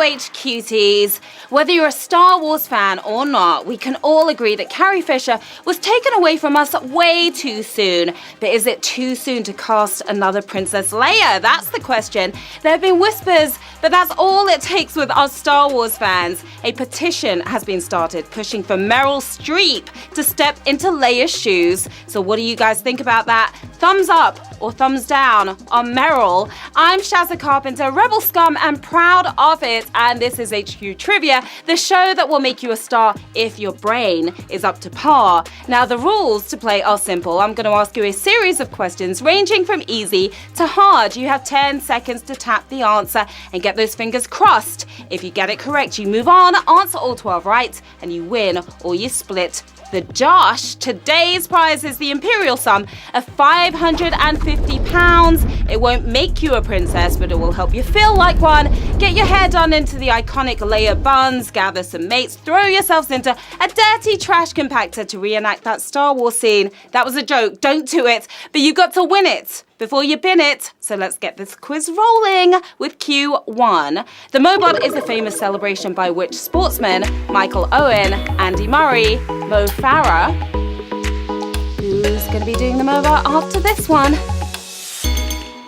BOH cuties. Whether you're a Star Wars fan or not, we can all agree that Carrie Fisher was taken away from us way too soon. But is it too soon to cast another Princess Leia? That's the question. There have been whispers, but that's all it takes with us Star Wars fans. A petition has been started pushing for Meryl Streep to step into Leia's shoes. So what do you guys think about that? Thumbs up or thumbs down on Meryl? I'm Sharon Carpenter, Rebel Scum, and proud of it. And this is HQ Trivia, the show that will make you a star if your brain is up to par. Now, the rules to play are simple. I'm going to ask you a series of questions ranging from easy to hard. You have 10 seconds to tap the answer and get those fingers crossed. If you get it correct, you move on, answer all 12 right, and you win or you split the Josh. Today's prize is the imperial sum of £550. It won't make you a princess, but it will help you feel like one. Get your hair done into the iconic Leia buns, gather some mates, throw yourselves into a dirty trash compactor to reenact that Star Wars scene. That was a joke, don't do it, but you got to win it before you bin it. So let's get this quiz rolling with Q1. The Mobot is a famous celebration by which sportsmen? Michael Owen, Andy Murray, Mo Farah. Who's going to be doing the Mobot after this one?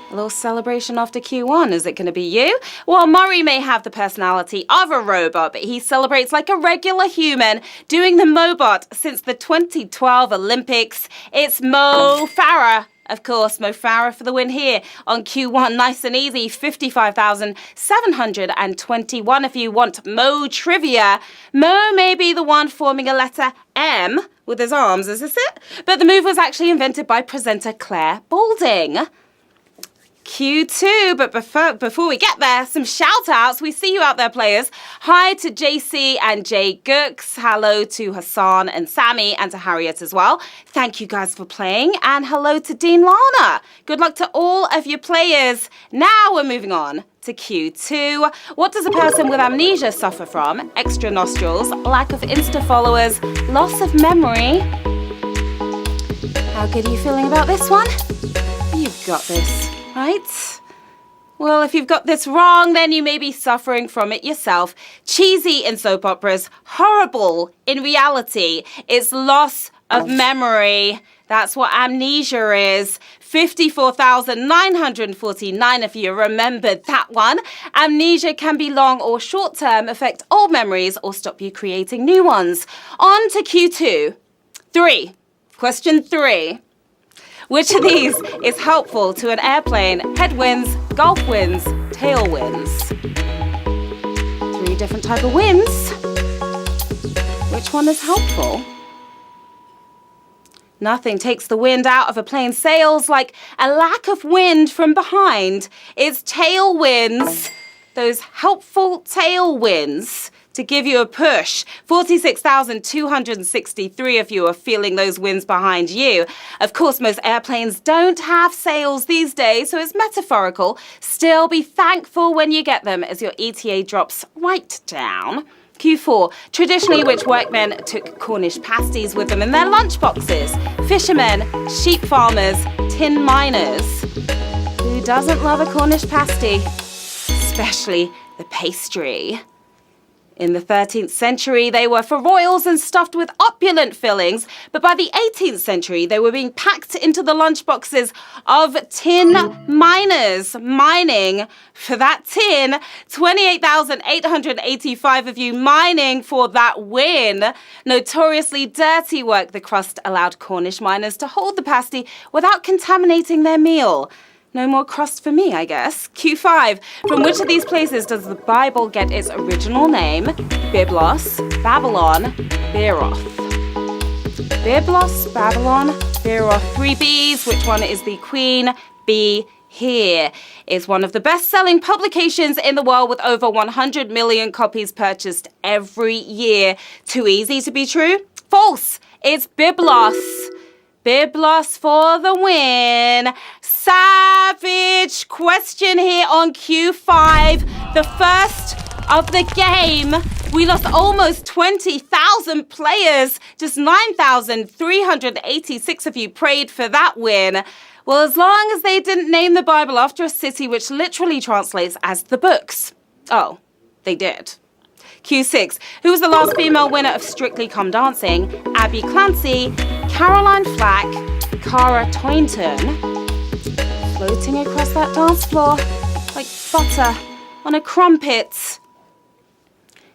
A little celebration after Q1. Is it going to be you? Well, Murray may have the personality of a robot, but he celebrates like a regular human, doing the Mobot since the 2012 Olympics. It's Mo Farah. Of course, Mo Farah for the win here on Q1. Nice and easy, 55,721. If you want Mo trivia, Mo may be the one forming a letter M with his arms, is this it? But the move was actually invented by presenter Claire Balding. Q2, but before we get there, some shout outs. We see you out there, players. Hi to JC and Jay Gooks. Hello to Hassan and Sammy and to Harriet as well. Thank you guys for playing. And hello to Dean Lana. Good luck to all of your players. Now we're moving on to Q2. What does a person with amnesia suffer from? Extra nostrils, lack of Insta followers, loss of memory. How good are you feeling about this one? You've got this. Right? Well, if you've got this wrong, then you may be suffering from it yourself. Cheesy in soap operas, horrible in reality. It's loss of memory. That's what amnesia is. 54,949 if you remembered that one. Amnesia can be long or short-term, affect old memories, or stop you creating new ones. On to Q2. Question 3. Which of these is helpful to an airplane? Headwinds, gulf winds, tailwinds. 3 different types of winds. Which one is helpful? Nothing takes the wind out of a plane's sails like a lack of wind from behind. It's tailwinds, those helpful tailwinds to give you a push. 46,263 of you are feeling those winds behind you. Of course, most airplanes don't have sails these days, so it's metaphorical. Still be thankful when you get them as your ETA drops right down. Q4. Traditionally, which workmen took Cornish pasties with them in their lunchboxes? Fishermen, sheep farmers, tin miners. Who doesn't love a Cornish pasty? Especially the pastry. In the 13th century, they were for royals and stuffed with opulent fillings, but by the 18th century, they were being packed into the lunchboxes of tin miners, mining for that tin. 28,885 of you mining for that win. Notoriously dirty work, the crust allowed Cornish miners to hold the pasty without contaminating their meal. No more crust for me, I guess. Q5. From which of these places does the Bible get its original name? Byblos, Babylon, Beeroth. Byblos, Babylon, Beeroth. 3 B's. Which one is the queen? B. Here is one of the best-selling publications in the world with over 100 million copies purchased every year. Too easy to be true? False. It's Byblos. Byblos for the win. Savage question here on Q5. The first of the game. We lost almost 20,000 players. Just 9,386 of you prayed for that win. Well, as long as they didn't name the Bible after a city which literally translates as the books. Oh, they did. Q6. Who was the last female winner of Strictly Come Dancing? Abby Clancy, Caroline Flack, Cara Toynton. Floating across that dance floor like butter on a crumpet.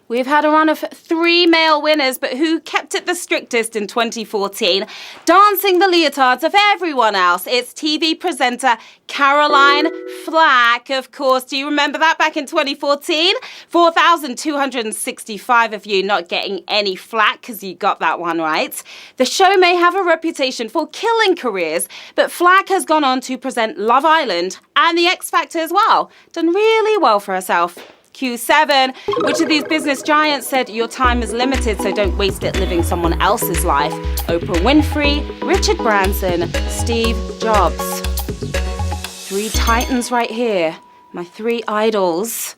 We've had a run of 3 male winners, but who kept it the strictest in 2014? Dancing the leotards of everyone else. It's TV presenter Caroline Flack, of course. Do you remember that back in 2014? 4,265 of you not getting any flack because you got that one right. The show may have a reputation for killing careers, but Flack has gone on to present Love Island and The X Factor as well. Done really well for herself. Q7. Which of these business giants said your time is limited, so don't waste it living someone else's life? Oprah Winfrey, Richard Branson, Steve Jobs. 3 titans right here. My 3 idols.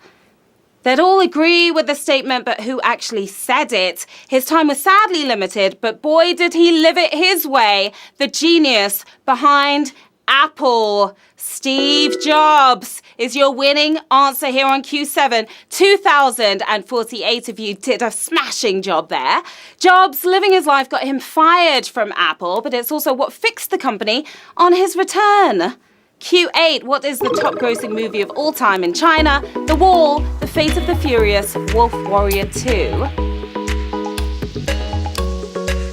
They'd all agree with the statement, but who actually said it? His time was sadly limited, but boy did he live it his way. The genius behind Apple. Steve Jobs is your winning answer here on Q7. 2,048 of you did a smashing job there. Jobs living his life got him fired from Apple, but it's also what fixed the company on his return. Q8, what is the top grossing movie of all time in China? The Wall, The Fate of the Furious, Wolf Warrior 2.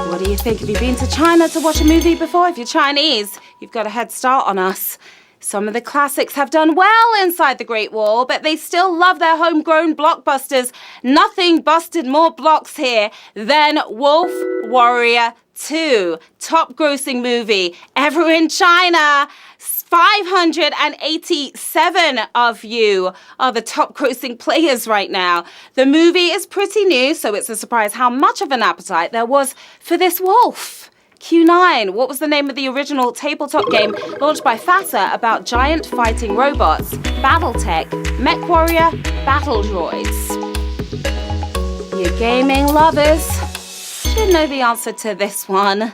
What do you think? Have you been to China to watch a movie before? If you're Chinese, you've got a head start on us. Some of the classics have done well inside the Great Wall, but they still love their homegrown blockbusters. Nothing busted more blocks here than Wolf Warrior 2. Top grossing movie ever in China. 587 of you are the top grossing players right now. The movie is pretty new, so it's a surprise how much of an appetite there was for this wolf. Q9, what was the name of the original tabletop game launched by FASA about giant fighting robots? Battletech, MechWarrior, Battle Droids. You gaming lovers should know the answer to this one.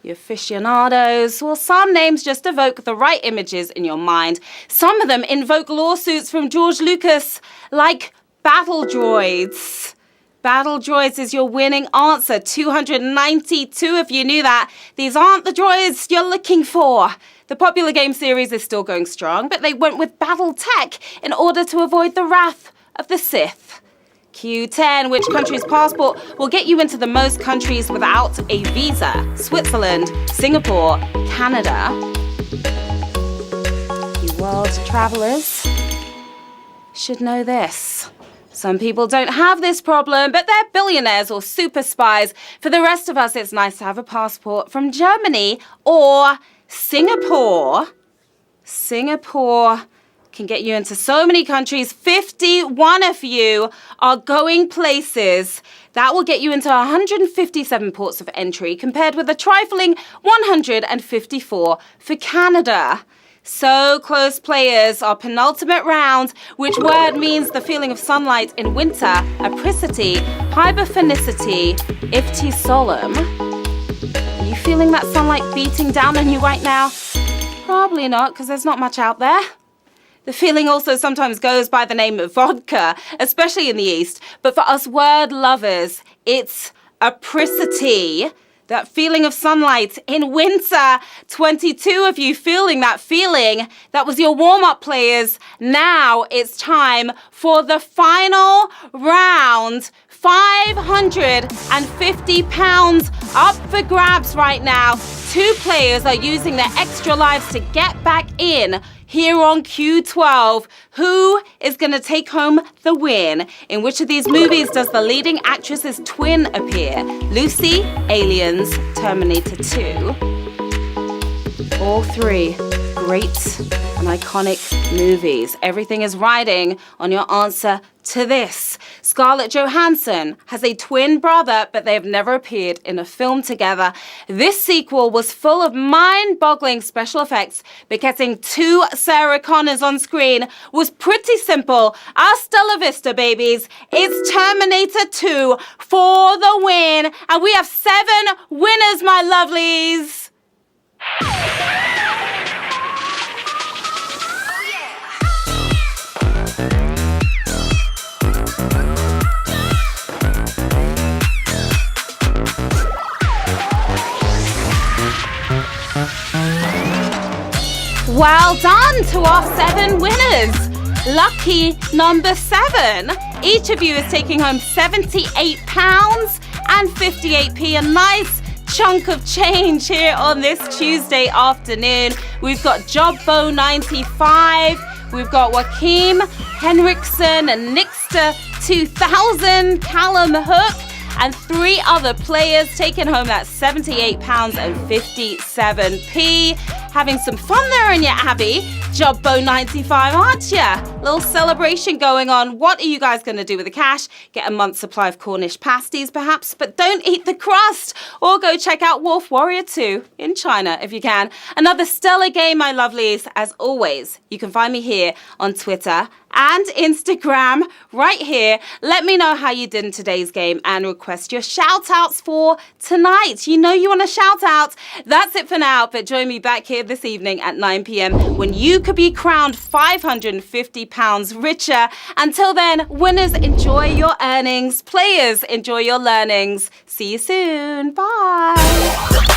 You aficionados, well, some names just evoke the right images in your mind. Some of them invoke lawsuits from George Lucas, like Battle Droids. Battle Droids is your winning answer. 292 of you knew that. These aren't the droids you're looking for. The popular game series is still going strong, but they went with Battletech in order to avoid the wrath of the Sith. Q10, which country's passport will get you into the most countries without a visa? Switzerland, Singapore, Canada. You world travelers should know this. Some people don't have this problem, but they're billionaires or super spies. For the rest of us, it's nice to have a passport from Germany or Singapore. Singapore can get you into so many countries. 51 of you are going places. That will get you into 157 ports of entry, compared with a trifling 154 for Canada. So close, players. Our penultimate round. Which word means the feeling of sunlight in winter? Apricity, hyperphonicity, ifti solemn. Are you feeling that sunlight beating down on you right now? Probably not, because there's not much out there. The feeling also sometimes goes by the name of vodka, especially in the East. But for us word lovers, it's apricity. That feeling of sunlight in winter. 22 of you feeling that feeling. That was your warm-up, players. Now it's time for the final round. £550 up for grabs right now. 2 players are using their extra lives to get back in here on Q12. Who is going to take home the win? In which of these movies does the leading actress's twin appear? Lucy, Aliens, Terminator 2. All 3 great and iconic movies. Everything is riding on your answer to this. Scarlett Johansson has a twin brother, but they have never appeared in a film together. This sequel was full of mind-boggling special effects, but getting 2 Sarah Connors on screen was pretty simple. Hasta la vista, babies. It's Terminator 2 for the win, and we have 7 winners, my lovelies. Well done to our 7 winners. Lucky number 7. Each of you is taking home £78.58. A nice chunk of change here on this Tuesday afternoon. We've got Jobbo 95. We've got Joachim Henriksen and Nixter 2000, Callum Hook, and 3 other players taking home that £78.57. Having some fun there in your Abbey. Jobbo 95, aren't ya? Little celebration going on. What are you guys going to do with the cash? Get a month's supply of Cornish pasties, perhaps, but don't eat the crust. Or go check out Wolf Warrior 2 in China, if you can. Another stellar game, my lovelies. As always, you can find me here on Twitter and Instagram right here. Let me know how you did in today's game and request your shout outs for tonight. You know you want a shout out. That's it for now, but join me back here this evening at 9 p.m. when you could be crowned £550 richer. Until then, winners, enjoy your earnings. Players, enjoy your learnings. See you soon. Bye.